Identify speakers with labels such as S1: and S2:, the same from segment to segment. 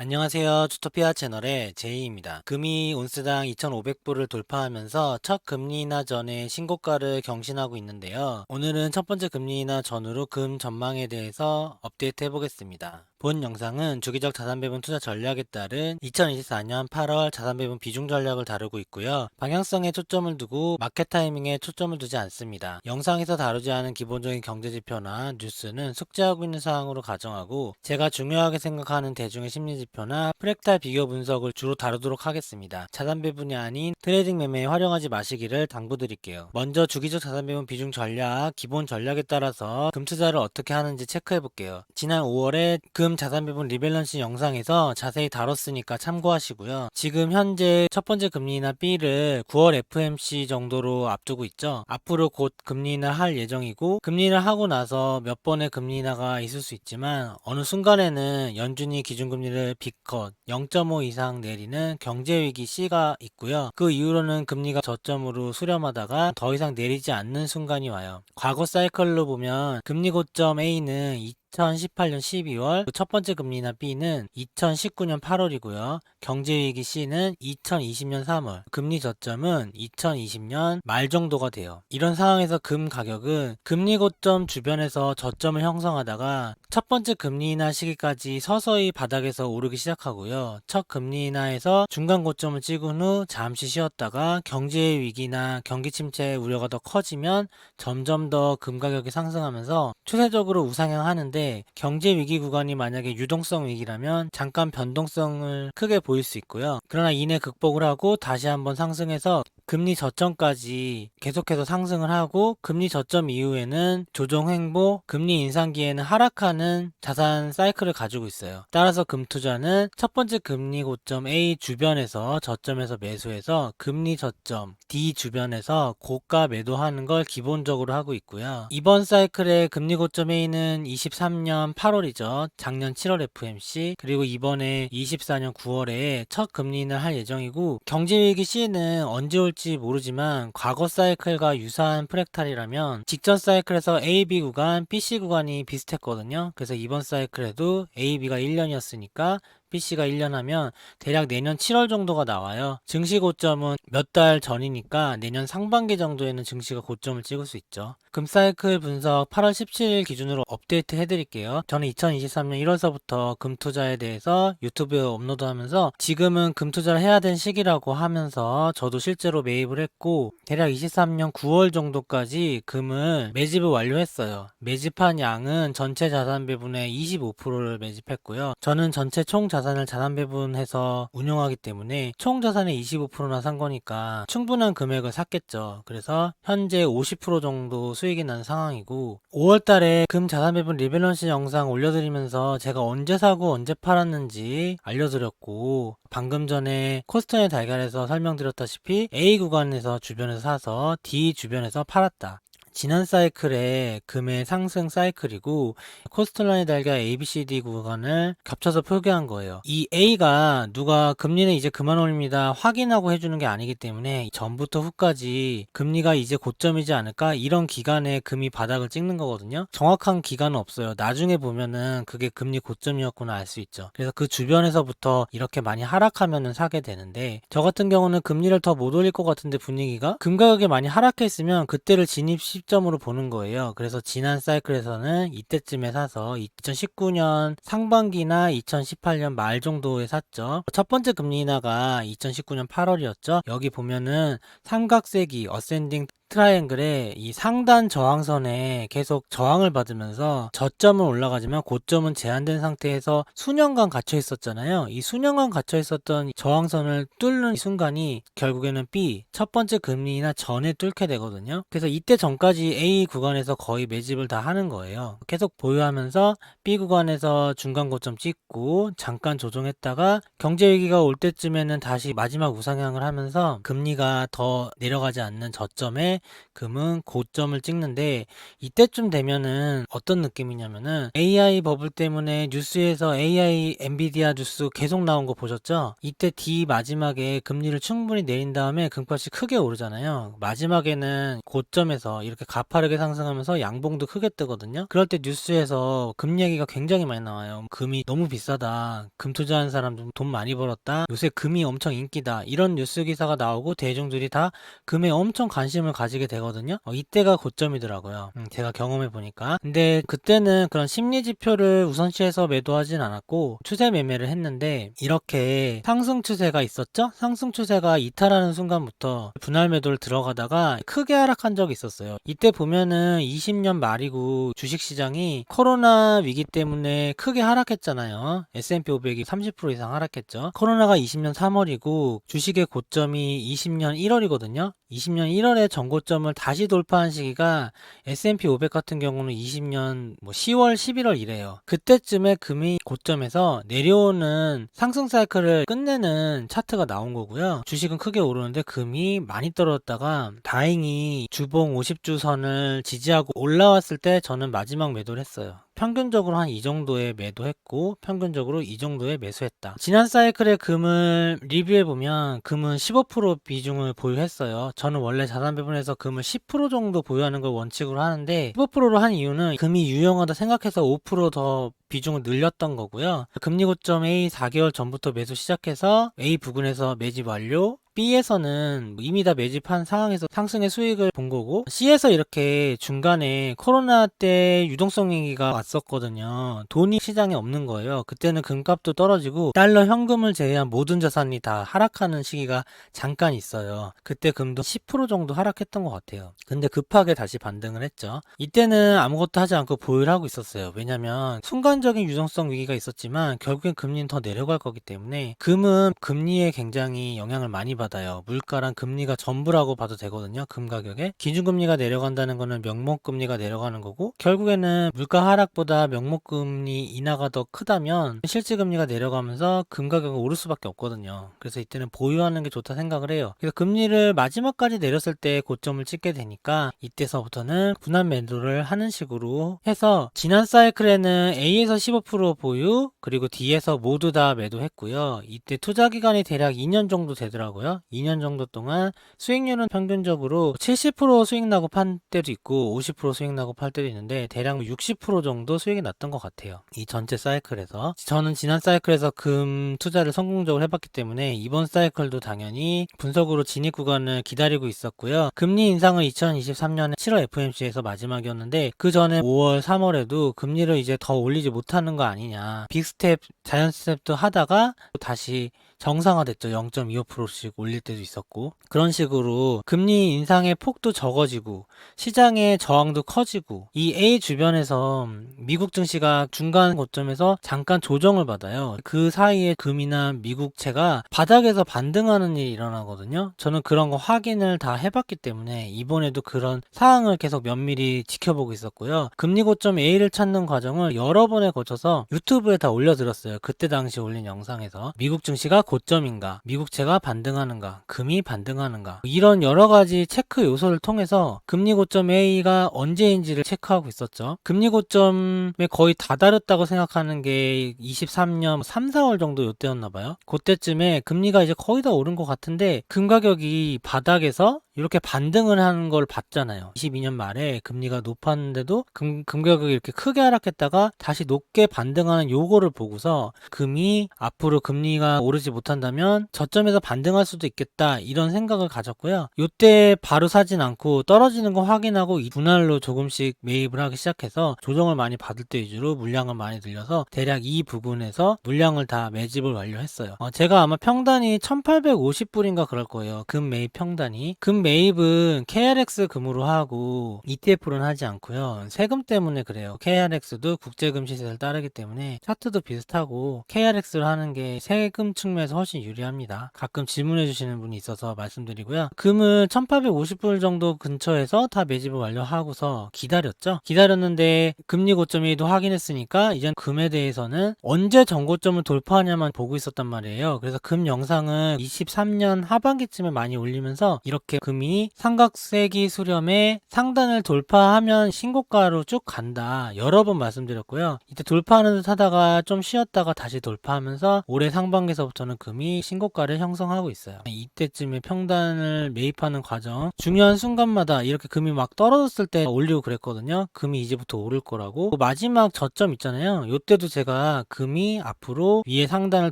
S1: 안녕하세요. 주토피아 채널의 제이입니다. 금이 온스당 2,500불을 돌파하면서 첫 금리 인하 전에 신고가를 경신하고 있는데요. 오늘은 첫 번째 금리 인하 전후로 금 전망에 대해서 업데이트 해보겠습니다. 본 영상은 주기적 자산 배분 투자 전략에 따른 2024년 8월 자산 배분 비중 전략을 다루고 있고요. 방향성에 초점을 두고 마켓 타이밍에 초점을 두지 않습니다. 영상에서 다루지 않은 기본적인 경제 지표나 뉴스는 숙지하고 있는 사항으로 가정하고 제가 중요하게 생각하는 대중의 심리 지표나 프랙탈 비교 분석을 주로 다루도록 하겠습니다. 자산 배분이 아닌 트레이딩 매매에 활용하지 마시기를 당부드릴게요. 먼저 주기적 자산 배분 비중 전략, 기본 전략에 따라서 금 투자를 어떻게 하는지 체크해 볼게요. 지난 5월에 금 자산 배분 리밸런싱 영상에서 자세히 다뤘으니까 참고하시고요. 지금 현재 첫 번째 금리 인하 B를 9월 FMC 정도로 앞두고 있죠. 앞으로 곧 금리 인하 할 예정이고 금리 인하 하고 나서 몇 번의 금리 인하가 있을 수 있지만 어느 순간에는 연준이 기준금리를 B컷 0.5 이상 내리는 경제위기 C가 있고요. 그 이후로는 금리가 저점으로 수렴하다가 더 이상 내리지 않는 순간이 와요. 과거 사이클로 보면 금리 고점 A는 2018년 12월, 첫 번째 금리 인하 B는 2019년 8월이고요. 경제위기 C는 2020년 3월, 금리 저점은 2020년 말 정도가 돼요. 이런 상황에서 금 가격은 금리 고점 주변에서 저점을 형성하다가 첫 번째 금리 인하 시기까지 서서히 바닥에서 오르기 시작하고요. 첫 금리 인하에서 중간 고점을 찍은 후 잠시 쉬었다가 경제 위기나 경기 침체 우려가 더 커지면 점점 더 금 가격이 상승하면서 추세적으로 우상향하는데 경제 위기 구간이 만약에 유동성 위기라면 잠깐 변동성을 크게 보일 수 있고요. 그러나 이내 극복을 하고 다시 한번 상승해서 금리 저점까지 계속해서 상승을 하고 금리 저점 이후에는 조정 횡보, 금리 인상기에는 하락하는 자산 사이클을 가지고 있어요. 따라서 금 투자는 첫 번째 금리 고점 A 주변에서 저점에서 매수해서 금리 저점 D 주변에서 고가 매도하는 걸 기본적으로 하고 있고요. 이번 사이클의 금리 고점 A는 23년 8월이죠. 작년 7월 FMC 그리고 이번에 24년 9월에 첫 금리 인하를 할 예정이고 경제위기 C는 언제 올지 모르지만 과거 사이클과 유사한 프랙탈이라면 직전 사이클에서 AB 구간, BC 구간이 비슷했거든요. 그래서 이번 사이클에도 AB가 1년이었으니까 BC가 1년 하면 대략 내년 7월 정도가 나와요. 증시 고점은 몇 달 전이니까 내년 상반기 정도에는 증시가 고점을 찍을 수 있죠. 금 사이클 분석 8월 17일 기준으로 업데이트 해드릴게요. 저는 2023년 1월서부터 금 투자에 대해서 유튜브에 업로드하면서 지금은 금 투자를 해야 되는 시기라고 하면서 저도 실제로 매입을 했고 대략 23년 9월 정도까지 금을 매집을 완료했어요. 매집한 양은 전체 자산 배분의 25%를 매집했고요. 저는 전체 총 자산을 자산 배분해서 운용하기 때문에 총 자산의 25%나 산 거니까 충분한 금액을 샀겠죠. 그래서 현재 50% 정도 수익이 난 상황이고 5월 달에 금 자산 배분 리밸런싱 영상 올려드리면서 제가 언제 사고 언제 팔았는지 알려드렸고 방금 전에 코스턴의 달걀에서 설명드렸다시피 A 구간에서 주변에서 사서 D 주변에서 팔았다. 지난 사이클의 금의 상승 사이클이고 코스트라인의 달걀 ABCD 구간을 겹쳐서 표기한 거예요. 이 A가 누가 금리는 이제 그만 올립니다 확인하고 해주는 게 아니기 때문에 전부터 후까지 금리가 이제 고점이지 않을까 이런 기간에 금이 바닥을 찍는 거거든요. 정확한 기간은 없어요. 나중에 보면은 그게 금리 고점이었구나 알 수 있죠. 그래서 그 주변에서부터 이렇게 많이 하락하면은 사게 되는데 저 같은 경우는 금리를 더 못 올릴 것 같은데 분위기가 금 가격이 많이 하락해 있으면 그때를 진입 시점으로 보는 거예요. 그래서 지난 사이클에서는 이때쯤에 사서 2019년 상반기나 2018년 말 정도에 샀죠. 첫 번째 금리 인하가 2019년 8월이었죠. 여기 보면은 삼각세기 어센딩 트라이앵글의 이 상단 저항선에 계속 저항을 받으면서 저점은 올라가지만 고점은 제한된 상태에서 수년간 갇혀 있었잖아요. 이 수년간 갇혀 있었던 저항선을 뚫는 순간이 결국에는 B 첫 번째 금리 인하 전에 뚫게 되거든요. 그래서 이때 전까지 A 구간에서 거의 매집을 다 하는 거예요. 계속 보유하면서 B 구간에서 중간 고점 찍고 잠깐 조정했다가 경제 위기가 올 때쯤에는 다시 마지막 우상향을 하면서 금리가 더 내려가지 않는 저점에 금은 고점을 찍는데 이때쯤 되면은 어떤 느낌이냐면은 AI 버블 때문에 뉴스에서 AI 엔비디아 뉴스 계속 나온 거 보셨죠? 이때 D 마지막에 금리를 충분히 내린 다음에 금값이 크게 오르잖아요. 마지막에는 고점에서 이렇게 이렇게 가파르게 상승하면서 양봉도 크게 뜨거든요. 그럴 때 뉴스에서 금 얘기가 굉장히 많이 나와요. 금이 너무 비싸다. 금 투자하는 사람 좀 돈 많이 벌었다. 요새 금이 엄청 인기다. 이런 뉴스 기사가 나오고 대중들이 다 금에 엄청 관심을 가지게 되거든요. 이때가 고점이더라고요. 제가 경험해 보니까. 근데 그때는 그런 심리 지표를 우선시해서 매도하진 않았고 추세 매매를 했는데, 이렇게 상승 추세가 있었죠? 상승 추세가 이탈하는 순간부터 분할 매도를 들어가다가 크게 하락한 적이 있었어요. 이때 보면은 20년 말이고 주식시장이 코로나 위기 때문에 크게 하락했잖아요. S&P 500이 30% 이상 하락했죠. 코로나가 20년 3월이고 주식의 고점이 20년 1월이거든요. 20년 1월에 전고점을 다시 돌파한 시기가 S&P 500 같은 경우는 20년 10월, 11월 이래요. 그때쯤에 금이 고점에서 내려오는 상승 사이클을 끝내는 차트가 나온 거고요. 주식은 크게 오르는데 금이 많이 떨어졌다가 다행히 주봉 50주 선을 지지하고 올라왔을 때 저는 마지막 매도를 했어요. 평균적으로 한 이 정도에 매도했고 평균적으로 이 정도에 매수했다. 지난 사이클의 금을 리뷰해보면 금은 15% 비중을 보유했어요. 저는 원래 자산배분에서 금을 10% 정도 보유하는 걸 원칙으로 하는데 15%로 한 이유는 금이 유용하다 생각해서 5% 더 비중을 늘렸던 거고요. 금리 고점 A 4개월 전부터 매수 시작해서 A 부근에서 매집 완료, B에서는 이미 다 매집한 상황에서 상승의 수익을 본 거고, C에서 이렇게 중간에 코로나 때 유동성 위기가 왔었거든요. 돈이 시장에 없는 거예요. 그때는 금값도 떨어지고 달러 현금을 제외한 모든 자산이 다 하락하는 시기가 잠깐 있어요. 그때 금도 10% 정도 하락했던 것 같아요. 근데 급하게 다시 반등을 했죠. 이때는 아무것도 하지 않고 보유를 하고 있었어요. 왜냐면 순간적인 유동성 위기가 있었지만 결국엔 금리는 더 내려갈 거기 때문에. 금은 금리에 굉장히 영향을 많이 받아요. 물가랑 금리가 전부라고 봐도 되거든요. 금 가격에. 기준금리가 내려간다는 거는 명목금리가 내려가는 거고, 결국에는 물가 하락보다 명목금리 인하가 더 크다면 실질금리가 내려가면서 금 가격은 오를 수밖에 없거든요. 그래서 이때는 보유하는 게 좋다 생각을 해요. 그래서 금리를 마지막까지 내렸을 때 고점을 찍게 되니까 이때서부터는 분할 매도를 하는 식으로 해서, 지난 사이클에는 A에서 15% 보유, 그리고 D에서 모두 다 매도했고요. 이때 투자 기간이 대략 2년 정도 되더라고요. 2년 정도 동안 수익률은 평균적으로 70% 수익 나고 판 때도 있고 50% 수익 나고 팔 때도 있는데 대략 60% 정도 수익이 났던 것 같아요. 이 전체 사이클에서. 저는 지난 사이클에서 금 투자를 성공적으로 해봤기 때문에 이번 사이클도 당연히 분석으로 진입 구간을 기다리고 있었고요. 금리 인상은 2023년에 7월 FOMC에서 마지막이었는데 그 전에 5월, 3월에도 금리를 이제 더 올리지 못하는 거 아니냐, 빅스텝, 자이언트 스텝도 하다가 다시 정상화됐죠. 0.25%씩 올릴 때도 있었고, 그런 식으로 금리 인상의 폭도 적어지고 시장의 저항도 커지고, 이 A 주변에서 미국 증시가 중간 고점에서 잠깐 조정을 받아요. 그 사이에 금이나 미국채가 바닥에서 반등하는 일이 일어나거든요. 저는 그런 거 확인을 다 해봤기 때문에 이번에도 그런 상황을 계속 면밀히 지켜보고 있었고요. 금리 고점 A를 찾는 과정을 여러 번에 거쳐서 유튜브에 다 올려드렸어요. 그때 당시 올린 영상에서 미국 증시가 고점인가, 미국채가 반등하는가, 금이 반등하는가, 이런 여러 가지 체크 요소를 통해서 금리 고점 A가 언제인지를 체크하고 있었죠. 금리 고점에 거의 다다랐다고 생각하는 게 23년 3, 4월 정도 요때였나 봐요. 그때쯤에 금리가 이제 거의 다 오른 것 같은데 금 가격이 바닥에서 이렇게 반등을 하는 걸 봤잖아요. 22년 말에 금리가 높았는데도 금 가격이 이렇게 크게 하락했다가 다시 높게 반등하는 요거를 보고서 금이 앞으로 금리가 오르지 못한다면 저점에서 반등할 수도 있겠다, 이런 생각을 가졌고요. 요때 바로 사진 않고 떨어지는 거 확인하고 이 분할로 조금씩 매입을 하기 시작해서 조정을 많이 받을 때 위주로 물량을 많이 들려서 대략 이 부분에서 물량을 다 매집을 완료했어요. 제가 아마 평단이 1850불인가 그럴 거예요. 금 매입 평단이. 금 매입은 KRX 금으로 하고 ETF로는 하지 않고요. 세금 때문에 그래요. KRX도 국제금 시세를 따르기 때문에 차트도 비슷하고 KRX를 하는 게 세금 측면에서 훨씬 유리합니다. 가끔 질문해 주시는 분이 있어서 말씀드리고요. 금을 1850불 정도 근처에서 다 매집을 완료하고서 기다렸죠. 기다렸는데 금리 고점에도 확인했으니까 이젠 금에 대해서는 언제 전고점을 돌파하냐만 보고 있었단 말이에요. 그래서 금 영상은 23년 하반기쯤에 많이 올리면서 이렇게 금이 금이 삼각세기 수렴의 상단을 돌파하면 신고가로 쭉 간다. 여러 번 말씀드렸고요. 이때 돌파하는 듯 하다가 좀 쉬었다가 다시 돌파하면서 올해 상반기에서부터는 금이 신고가를 형성하고 있어요. 이때쯤에 평단을 매입하는 과정, 중요한 순간마다 이렇게 금이 막 떨어졌을 때 올리고 그랬거든요. 금이 이제부터 오를 거라고. 마지막 저점 있잖아요. 이때도 제가 금이 앞으로 위에 상단을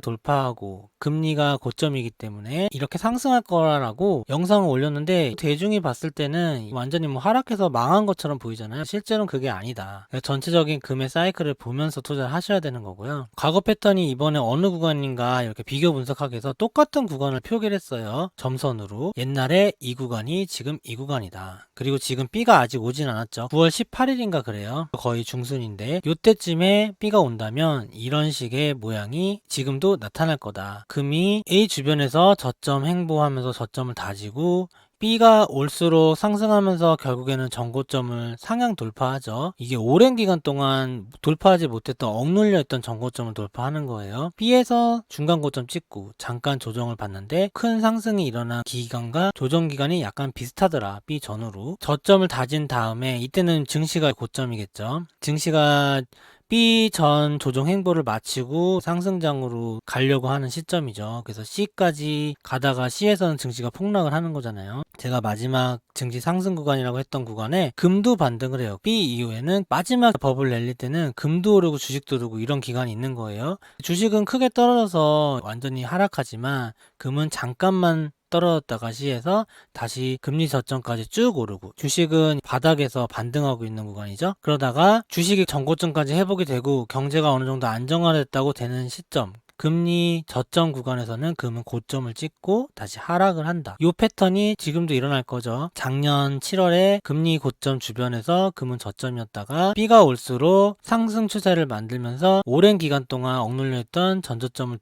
S1: 돌파하고 금리가 고점이기 때문에 이렇게 상승할 거라고 영상을 올렸는데, 대중이 봤을 때는 완전히 뭐 하락해서 망한 것처럼 보이잖아요. 실제로는 그게 아니다. 전체적인 금의 사이클을 보면서 투자를 하셔야 되는 거고요. 과거 패턴이 이번에 어느 구간인가 이렇게 비교 분석하기 위해서 똑같은 구간을 표기를 했어요. 점선으로. 옛날에 이 구간이 지금 이 구간이다. 그리고 지금 B가 아직 오진 않았죠. 9월 18일인가 그래요. 거의 중순인데 요때쯤에 B가 온다면 이런 식의 모양이 지금도 나타날 거다. 금이 A 주변에서 저점 횡보하면서 저점을 다지고 B가 올수록 상승하면서 결국에는 전고점을 상향 돌파하죠. 이게 오랜 기간 동안 돌파하지 못했던 억눌려 있던 전고점을 돌파하는 거예요. B에서 중간 고점 찍고 잠깐 조정을 받는데 큰 상승이 일어난 기간과 조정 기간이 약간 비슷하더라. B 전후로. 저점을 다진 다음에 이때는 증시가 고점이겠죠. 증시가 B 전 조정 행보를 마치고 상승장으로 가려고 하는 시점이죠. 그래서 C까지 가다가 C에서는 증시가 폭락을 하는 거잖아요. 제가 마지막 증시 상승 구간이라고 했던 구간에 금도 반등을 해요. B 이후에는 마지막 버블 랠리 때는 금도 오르고 주식도 오르고 이런 기간이 있는 거예요. 주식은 크게 떨어져서 완전히 하락하지만 금은 잠깐만 떨어졌다가 C에서 다시 금리 저점까지 쭉 오르고, 주식은 바닥에서 반등하고 있는 구간이죠. 그러다가 주식이 전고점까지 회복이 되고 경제가 어느 정도 안정화됐다고 되는 시점, 금리 저점 구간에서는 금은 고점을 찍고 다시 하락을 한다. 이 패턴이 지금도 일어날 거죠. 작년 7월에 금리 고점 주변에서 금은 저점이었다가 B가 올수록 상승 추세를 만들면서 오랜 기간 동안 억눌려 있던 전저점을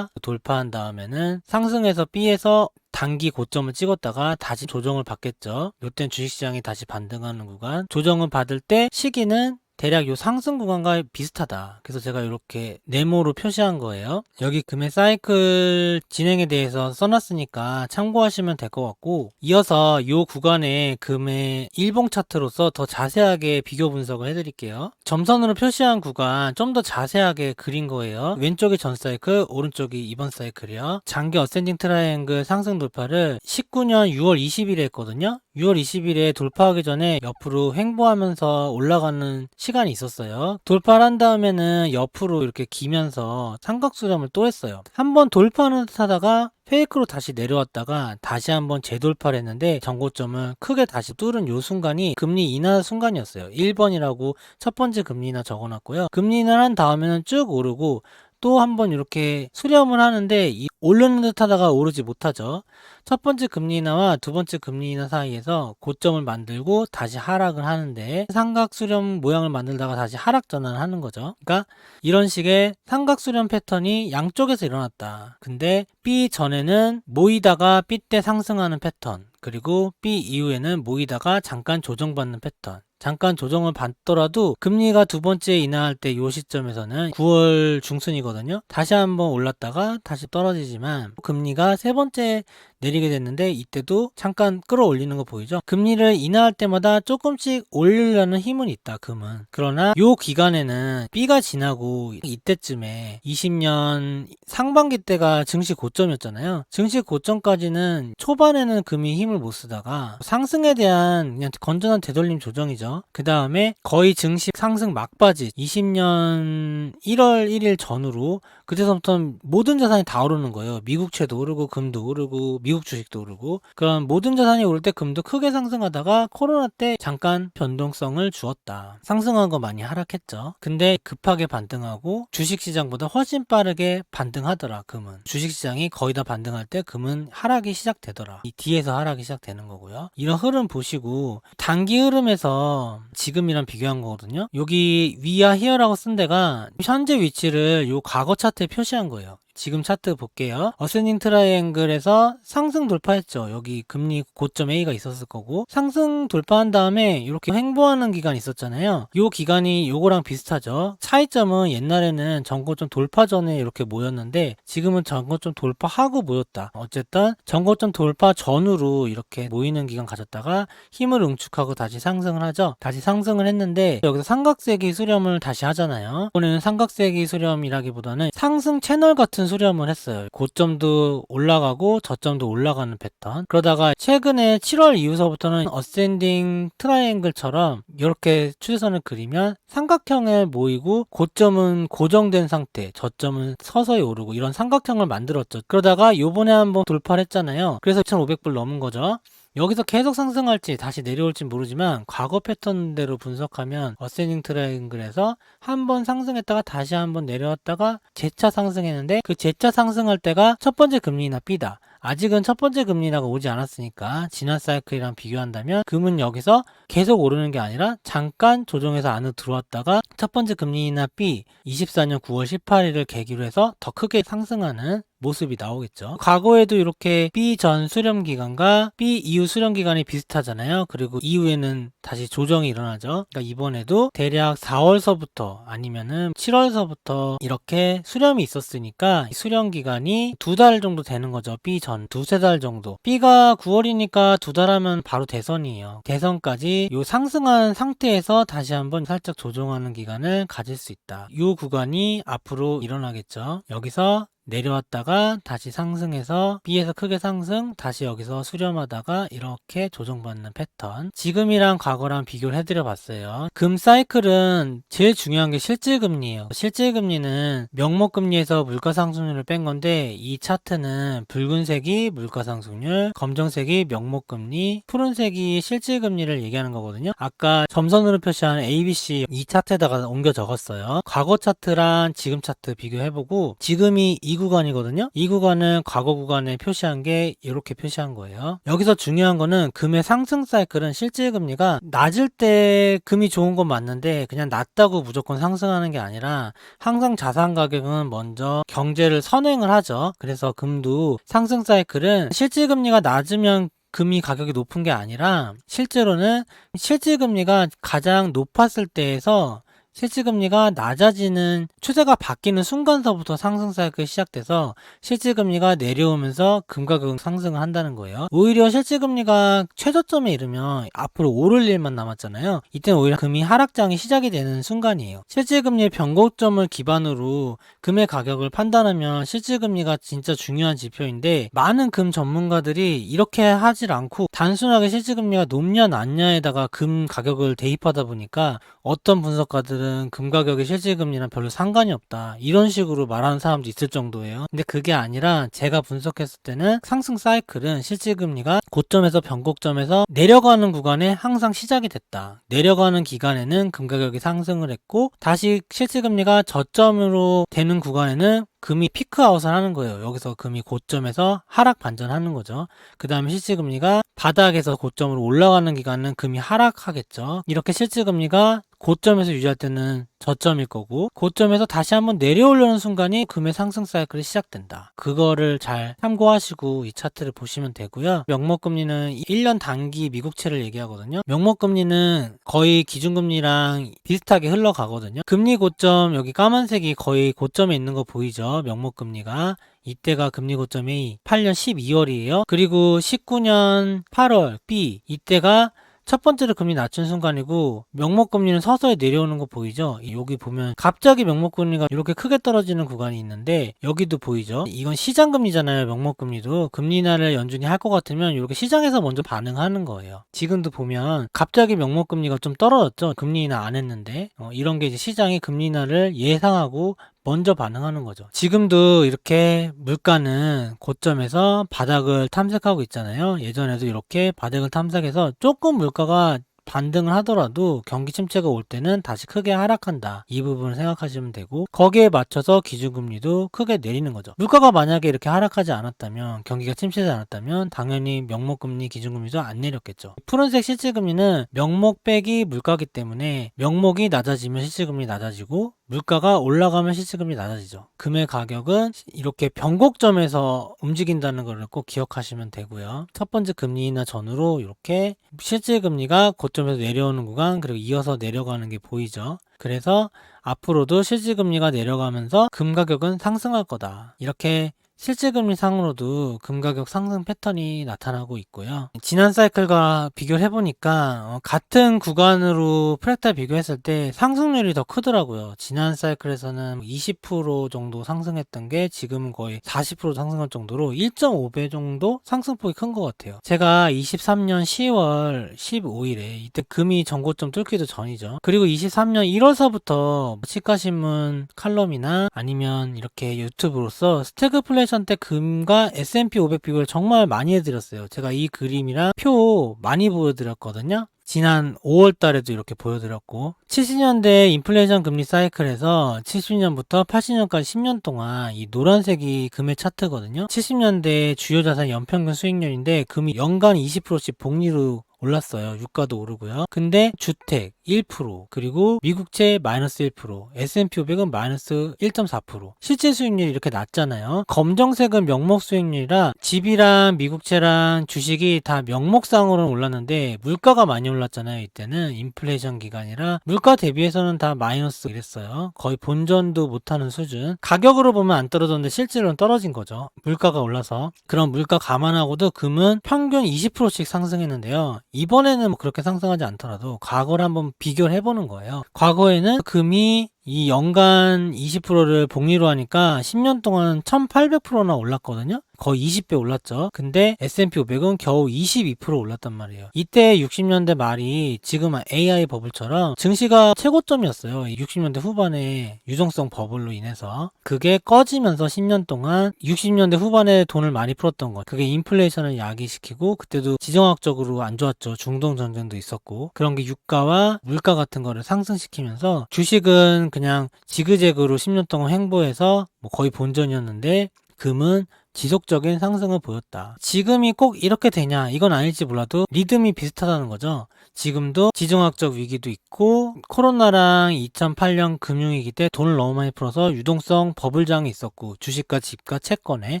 S1: 돌파한 다음에는 상승해서 B에서 단기 고점을 찍었다가 다시 조정을 받겠죠. 이땐 주식시장이 다시 반등하는 구간, 조정을 받을 때 시기는 대략 요 상승 구간과 비슷하다. 그래서 제가 이렇게 네모로 표시한 거예요. 여기 금의 사이클 진행에 대해서 써놨으니까 참고하시면 될 것 같고, 이어서 요 구간의 금의 일봉 차트로서 더 자세하게 비교 분석을 해드릴게요. 점선으로 표시한 구간 좀 더 자세하게 그린 거예요. 왼쪽이 전 사이클, 오른쪽이 이번 사이클이요. 장기 어센딩 트라이앵글 상승 돌파를 19년 6월 20일에 했거든요. 6월 20일에 돌파하기 전에 옆으로 횡보하면서 올라가는 시간이 있었어요. 돌파를 한 다음에는 옆으로 이렇게 기면서 삼각수렴을 또 했어요. 한번 돌파하는 듯 하다가 페이크로 다시 내려왔다가 다시 한번 재돌파를 했는데 전고점을 크게 다시 뚫은 요 순간이 금리 인하 순간이었어요. 1번이라고 첫 번째 금리 인하 적어놨고요. 금리 인하를 한 다음에는 쭉 오르고 또 한번 이렇게 수렴을 하는데 오르는 듯 하다가 오르지 못하죠. 첫 번째 금리 인하와 두 번째 금리 인하 사이에서 고점을 만들고 다시 하락을 하는데 삼각 수렴 모양을 만들다가 다시 하락 전환을 하는 거죠. 그러니까 이런 식의 삼각 수렴 패턴이 양쪽에서 일어났다. 근데 B 전에는 모이다가 B 때 상승하는 패턴, 그리고 B 이후에는 모이다가 잠깐 조정받는 패턴. 잠깐 조정을 받더라도 금리가 두 번째 인하할 때 요 시점에서는 9월 중순이거든요. 다시 한번 올랐다가 다시 떨어지지만 금리가 세 번째 내리게 됐는데 이때도 잠깐 끌어올리는 거 보이죠? 금리를 인하할 때마다 조금씩 올리려는 힘은 있다, 금은. 그러나 요 기간에는 B가 지나고 이때쯤에 20년 상반기 때가 증시 고점이었잖아요. 증시 고점까지는 초반에는 금이 힘을 못 쓰다가 상승에 대한 그냥 건전한 되돌림 조정이죠. 그 다음에 거의 증시 상승 막바지 20년 1월 1일 전후로 그때서부터 모든 자산이 다 오르는 거예요. 미국채도 오르고 금도 오르고 미국 주식도 오르고, 그런 모든 자산이 오를 때 금도 크게 상승하다가 코로나 때 잠깐 변동성을 주었다. 상승한 거 많이 하락했죠. 근데 급하게 반등하고 주식시장보다 훨씬 빠르게 반등하더라, 금은. 주식시장이 거의 다 반등할 때 금은 하락이 시작되더라. 이 뒤에서 하락이 시작되는 거고요. 이런 흐름 보시고 단기 흐름에서 지금이랑 비교한 거거든요. 여기 위아 히어라고 쓴 데가 현재 위치를 요 과거 차트에 표시한 거예요. 지금 차트 볼게요. 어센딩 트라이앵글에서 상승 돌파했죠. 여기 금리 고점 A가 있었을 거고, 상승 돌파한 다음에 이렇게 횡보하는 기간이 있었잖아요. 이 기간이 요거랑 비슷하죠. 차이점은 옛날에는 전고점 돌파 전에 이렇게 모였는데 지금은 전고점 돌파하고 모였다. 어쨌든 전고점 돌파 전후로 이렇게 모이는 기간 가졌다가 힘을 응축하고 다시 상승을 하죠. 다시 상승을 했는데 여기서 삼각세기 수렴을 다시 하잖아요. 이번에는 삼각세기 수렴이라기보다는 상승 채널 같은 수렴을 했어요. 고점도 올라가고 저점도 올라가는 패턴. 그러다가 최근에 7월 이후서부터는 어센딩 트라이앵글처럼 이렇게 추세선을 그리면 삼각형에 모이고 고점은 고정된 상태, 저점은 서서히 오르고 이런 삼각형을 만들었죠. 그러다가 요번에 한번 돌파를 했잖아요. 그래서 2,500불 넘은 거죠. 여기서 계속 상승할지 다시 내려올지 모르지만 과거 패턴대로 분석하면 어센딩 트라이앵글에서 한번 상승했다가 다시 한번 내려왔다가 재차 상승했는데 그 재차 상승할 때가 첫 번째 금리 인하 B다. 아직은 첫 번째 금리 인하가 오지 않았으니까 지난 사이클이랑 비교한다면 금은 여기서 계속 오르는 게 아니라 잠깐 조정해서 안으로 들어왔다가 첫 번째 금리 인하 B 24년 9월 18일을 계기로 해서 더 크게 상승하는 모습이 나오겠죠. 과거에도 이렇게 B 전 수렴 기간과 B 이후 수렴 기간이 비슷하잖아요. 그리고 이후에는 다시 조정이 일어나죠. 그러니까 이번에도 대략 4월서부터 아니면은 7월서부터 이렇게 수렴이 있었으니까 수렴 기간이 2달 정도 되는 거죠. B 전 두세 달 정도. B가 9월이니까 2달 하면 바로 대선이에요. 대선까지 요 상승한 상태에서 다시 한번 살짝 조정하는 기간을 가질 수 있다. 요 구간이 앞으로 일어나겠죠. 여기서 내려왔다가 다시 상승해서 B에서 크게 상승, 다시 여기서 수렴하다가 이렇게 조정받는 패턴. 지금이랑 과거랑 비교를 해드려 봤어요. 금 사이클은 제일 중요한 게 실질금리예요. 실질금리는 명목금리에서 물가상승률을 뺀 건데 이 차트는 붉은색이 물가상승률, 검정색이 명목금리, 푸른색이 실질금리를 얘기하는 거거든요. 아까 점선으로 표시한 ABC 이 차트에다가 옮겨 적었어요. 과거 차트랑 지금 차트 비교해보고 지금이 이 구간이거든요. 이 구간은 과거 구간에 표시한 게 이렇게 표시한 거예요. 여기서 중요한 거는 금의 상승 사이클은 실질금리가 낮을 때 금이 좋은 건 맞는데 그냥 낮다고 무조건 상승하는 게 아니라 항상 자산 가격은 먼저 경제를 선행을 하죠. 그래서 금도 상승 사이클은 실질금리가 낮으면 금이 가격이 높은 게 아니라 실제로는 실질금리가 가장 높았을 때에서 실질금리가 낮아지는 추세가 바뀌는 순간서부터 상승 사이클이 시작돼서 실질금리가 내려오면서 금 가격은 상승을 한다는 거예요. 오히려 실질금리가 최저점에 이르면 앞으로 오를 일만 남았잖아요. 이때는 오히려 금이 하락장이 시작이 되는 순간이에요. 실질금리의 변곡점을 기반으로 금의 가격을 판단하면 실질금리가 진짜 중요한 지표인데 많은 금 전문가들이 이렇게 하질 않고 단순하게 실질금리가 높냐 낮냐에다가 금 가격을 대입하다 보니까 어떤 분석가들은 금 가격의 실질금리랑 별로 상관이 없다 이런 식으로 말하는 사람도 있을 정도예요. 근데 그게 아니라 제가 분석했을 때는 상승 사이클은 실질금리가 고점에서 변곡점에서 내려가는 구간에 항상 시작이 됐다. 내려가는 기간에는 금 가격이 상승을 했고 다시 실질금리가 저점으로 되는 구간에는 금이 피크아웃을 하는 거예요. 여기서 금이 고점에서 하락 반전하는 거죠. 그 다음에 실질금리가 바닥에서 고점으로 올라가는 기간은 금이 하락하겠죠. 이렇게 실질금리가 고점에서 유지할 때는 저점일 거고 고점에서 다시 한번 내려오려는 순간이 금의 상승 사이클이 시작된다. 그거를 잘 참고하시고 이 차트를 보시면 되고요. 명목금리는 1년 단기 미국채를 얘기하거든요. 명목금리는 거의 기준금리랑 비슷하게 흘러가거든요. 금리 고점 여기 까만색이 거의 고점에 있는 거 보이죠? 명목금리가 이때가 금리 고점이 8년 12월이에요. 그리고 19년 8월 B 이때가 첫 번째로 금리 낮춘 순간이고 명목금리는 서서히 내려오는 거 보이죠? 여기 보면 갑자기 명목금리가 이렇게 크게 떨어지는 구간이 있는데 여기도 보이죠? 이건 시장금리잖아요. 명목금리도 금리 인하를 연준이 할 것 같으면 이렇게 시장에서 먼저 반응하는 거예요. 지금도 보면 갑자기 명목금리가 좀 떨어졌죠? 금리 인하 안 했는데 이런 게 이제 시장이 금리 인하를 예상하고 먼저 반응하는 거죠. 지금도 이렇게 물가는 고점에서 바닥을 탐색하고 있잖아요. 예전에도 이렇게 바닥을 탐색해서 조금 물가가 반등을 하더라도 경기 침체가 올 때는 다시 크게 하락한다. 이 부분을 생각하시면 되고 거기에 맞춰서 기준금리도 크게 내리는 거죠. 물가가 만약에 이렇게 하락하지 않았다면 경기가 침체하지 않았다면 당연히 명목금리 기준금리도 안 내렸겠죠. 푸른색 실질금리는 명목 빼기 물가기 때문에 명목이 낮아지면 실질금리 낮아지고 물가가 올라가면 실질금리 낮아지죠. 금의 가격은 이렇게 변곡점에서 움직인다는 걸 꼭 기억하시면 되고요. 첫 번째 금리 인하 전후로 이렇게 실질금리가 고점에서 내려오는 구간, 그리고 이어서 내려가는 게 보이죠. 그래서 앞으로도 실질금리가 내려가면서 금 가격은 상승할 거다. 이렇게 실질금리 상으로도 금 가격 상승 패턴이 나타나고 있고요. 지난 사이클과 비교를 해보니까 같은 구간으로 프랙탈 비교했을 때 상승률이 더 크더라고요. 지난 사이클에서는 20% 정도 상승했던 게 지금은 거의 40% 상승할 정도로 1.5배 정도 상승폭이 큰 것 같아요. 제가 23년 10월 15일에 이때 금이 전고점 뚫기도 전이죠. 그리고 23년 1월서부터 치과신문 칼럼이나 아니면 이렇게 유튜브로서 스태그플레이션 때 금과 S&P 500 비교를 정말 많이 해드렸어요. 제가 이 그림이랑 표 많이 보여드렸거든요. 지난 5월 달에도 이렇게 보여드렸고 70년대 인플레이션 금리 사이클에서 70년부터 80년까지 10년 동안 이 노란색이 금의 차트거든요. 70년대 주요 자산 연평균 수익률인데 금이 연간 20%씩 복리로 올랐어요. 유가도 오르고요. 근데 주택 1%, 그리고 미국채 마이너스 1%, S&P 500은 마이너스 1.4%. 실제 수익률이 이렇게 낮잖아요. 검정색은 명목 수익률이라 집이랑 미국채랑 주식이 다 명목상으로는 올랐는데 물가가 많이 올랐잖아요. 이때는 인플레이션 기간이라 물가 대비해서는 다 마이너스 이랬어요. 거의 본전도 못하는 수준. 가격으로 보면 안 떨어졌는데 실제로는 떨어진 거죠. 물가가 올라서. 그럼 물가 감안하고도 금은 평균 20%씩 상승했는데요. 이번에는 뭐 그렇게 상승하지 않더라도 과거를 한번 비교를 해보는 거예요. 과거에는 금이 이 연간 20%를 복리로 하니까 10년 동안 1800%나 올랐거든요. 거의 20배 올랐죠. 근데 S&P 500은 겨우 22% 올랐단 말이에요. 이때 60년대 말이 지금 AI 버블처럼 증시가 최고점이었어요. 60년대 후반에 유동성 버블로 인해서. 그게 꺼지면서 10년 동안 60년대 후반에 돈을 많이 풀었던 거. 그게 인플레이션을 야기시키고 그때도 지정학적으로 안 좋았죠. 중동 전쟁도 있었고. 그런 게 유가와 물가 같은 거를 상승시키면서 주식은 그냥 지그재그로 10년 동안 횡보해서 뭐 거의 본전이었는데 금은 지속적인 상승을 보였다. 지금이 꼭 이렇게 되냐 이건 아닐지 몰라도 리듬이 비슷하다는 거죠. 지금도 지정학적 위기도 있고 코로나랑 2008년 금융위기 때 돈을 너무 많이 풀어서 유동성 버블장이 있었고 주식과 집과 채권에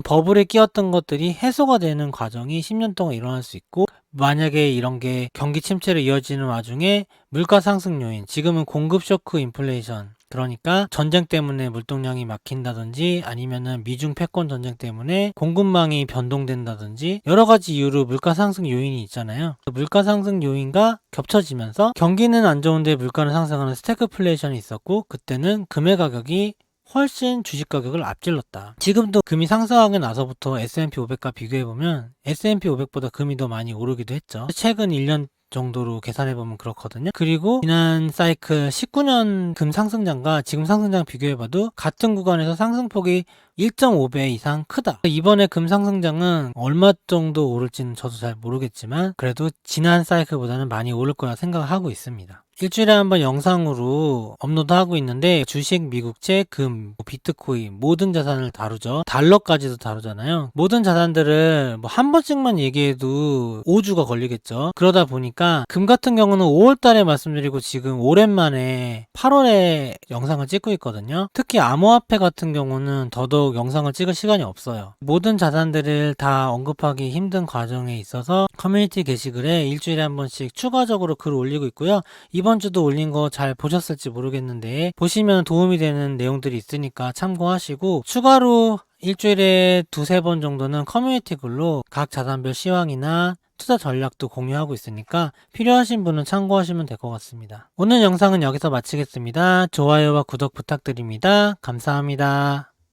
S1: 버블에 끼었던 것들이 해소가 되는 과정이 10년 동안 일어날 수 있고 만약에 이런 게 경기 침체로 이어지는 와중에 물가 상승 요인, 지금은 공급 쇼크 인플레이션, 그러니까 전쟁 때문에 물동량이 막힌다든지 아니면은 미중 패권 전쟁 때문에 공급망이 변동된다든지 여러 가지 이유로 물가 상승 요인이 있잖아요. 물가 상승 요인과 겹쳐지면서 경기는 안 좋은데 물가는 상승하는 스태그플레이션이 있었고 그때는 금의 가격이 훨씬 주식 가격을 앞질렀다. 지금도 금이 상승하고 나서부터 S&P 500과 비교해보면 S&P 500보다 금이 더 많이 오르기도 했죠. 최근 1년 정도로 계산해보면 그렇거든요. 그리고 지난 사이클 19년 금 상승장과 지금 상승장 비교해봐도 같은 구간에서 상승폭이 1.5배 이상 크다. 이번에 금 상승장은 얼마 정도 오를지는 저도 잘 모르겠지만 그래도 지난 사이클보다는 많이 오를 거라 생각을 하고 있습니다. 일주일에 한번 영상으로 업로드하고 있는데 주식, 미국채, 금, 비트코인 모든 자산을 다루죠. 달러까지도 다루잖아요. 모든 자산들을 뭐 한 번씩만 얘기해도 5주가 걸리겠죠. 그러다 보니까 금 같은 경우는 5월 달에 말씀드리고 지금 오랜만에 8월에 영상을 찍고 있거든요. 특히 암호화폐 같은 경우는 더더욱 영상을 찍을 시간이 없어요. 모든 자산들을 다 언급하기 힘든 과정에 있어서 커뮤니티 게시글에 일주일에 한 번씩 추가적으로 글을 올리고 있고요. 이번 주도 올린 거 잘 보셨을지 모르겠는데 보시면 도움이 되는 내용들이 있으니까 참고하시고 추가로 일주일에 2-3번 정도는 커뮤니티 글로 각 자산별 시황이나 투자 전략도 공유하고 있으니까 필요하신 분은 참고하시면 될 것 같습니다. 오늘 영상은 여기서 마치겠습니다. 좋아요와 구독 부탁드립니다. 감사합니다.